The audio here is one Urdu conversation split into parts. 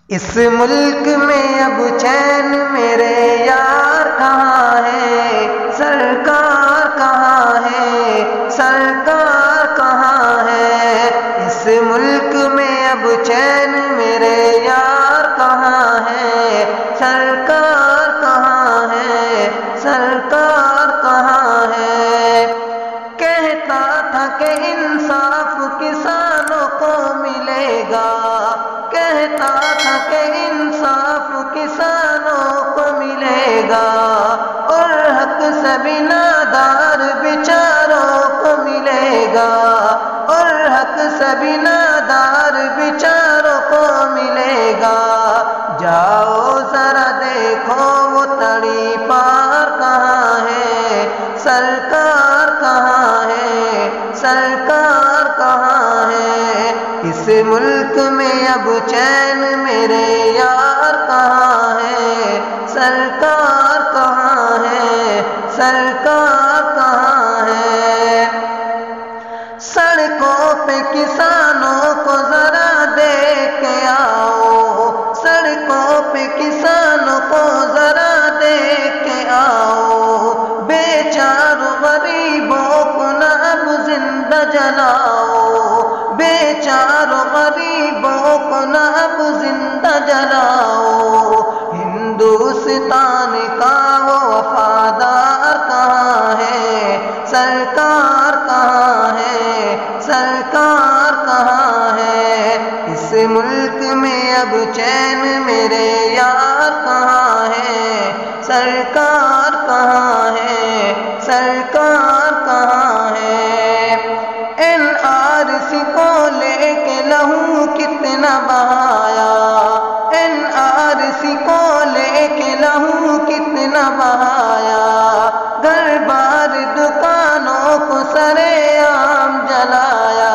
اس ملک میں اب چین میرے یار کہاں ہے، سرکار کہاں ہے، سرکار کہاں ہے۔ اس ملک میں اب چین میرے یار کہاں ہے، سرکار کہاں ہے، سرکار کہاں ہے۔ کہتا تھا کہ انصاف کسانوں کو ملے گا، کہتا تھا کہ انصاف کسانوں کو ملے گا، اور حق سبھی نادار بیچاروں کو ملے گا، اور حق سبھی نادار بیچاروں کو ملے گا۔ جاؤ ذرا دیکھو وہ تڑی پار کہاں ہے، سرکار کہاں ہے، سرکار کہاں ہے۔ اس ملک میں اب چین میرے یار کہاں ہے، سرکار کہاں ہے، سرکار کہاں ہے۔ سڑکوں پہ کسانوں کو ذرا دیکھ کے آؤ، سڑکوں پہ کسانوں کو ذرا دیکھ کے آؤ، بیچاروں غریبوں کو نہ اب زندہ جلاؤ، بیچاروں غریبوں کو نہ اب زندہ جلاؤ۔ ہندوستان کا وہ وفادار کہاں ہے، سرکار کہاں ہے، سرکار کہاں ہے۔ اس ملک میں اب چین میرے یار کہاں ہے، سرکار کہاں ہے، سرکار کہاں ہے۔ این آر سی کو لے کے لہو کتنا بہایا، این آر سی کو لے کے لہو کتنا بہایا، گھر بار دکانوں کو سرے عام جلایا،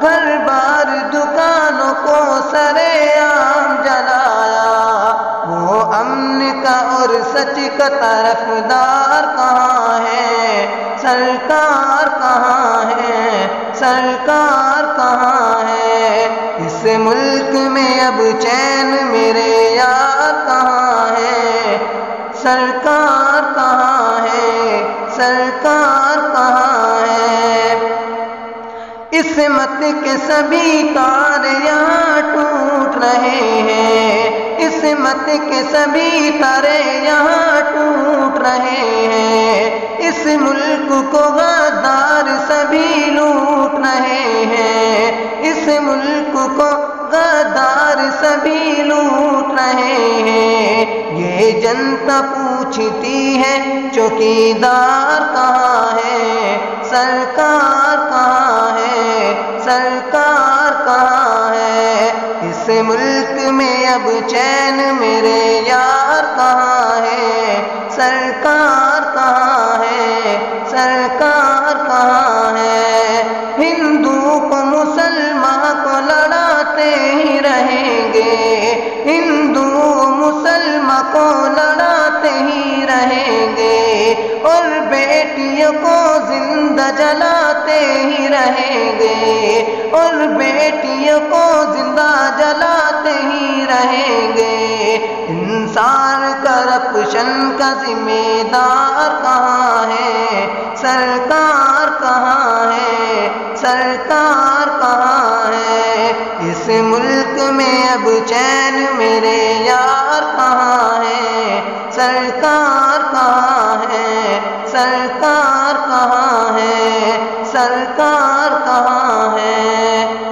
گھر بار دکانوں کو سرے عام جلایا۔ وہ امن کا اور سچ کا طرفدار کہاں ہے، سرکار کہاں ہے، سرکار کہاں ہے۔ اس ملک میں اب چین میرے یار کہاں ہے، سرکار کہاں ہے، سرکار کہاں ہے۔ عصمت کے سبھی تار یہاں ٹوٹ رہے ہیں، عصمت کے سبھی تارے یہاں ٹوٹ رہے ہیں۔ اس ملک کو غدار سبھی لوٹ رہے ہیں، اس ملک کو غدار سبھی لوٹ رہے ہیں۔ یہ جنتا پوچھتی ہے چوکیدار کہاں ہے، سرکار کہاں ہے، سرکار کہاں ہے۔ اس ملک میں اب چین میرے یار کہاں ہے، سرکار کہاں ہے، سرکار کہاں ہے۔ ہندو کو مسلمان کو لڑاتے ہی رہیں گے، ہندو مسلمان کو لڑاتے ہی رہیں گے، اور بیٹیوں کو زندہ جلاتے ہی رہیں گے، اور بیٹیوں کو زندہ جلاتے ہی رہیں گے۔ انسان کرپشن کا ذمہ دار کہاں ہے، سرکار کہاں ہے، سرکار کہاں ہے۔ اس ملک میں اب چین میرے یار کہاں ہے، سرکار کہاں ہے، سرکار کہاں ہے، سرکار کہاں ہے۔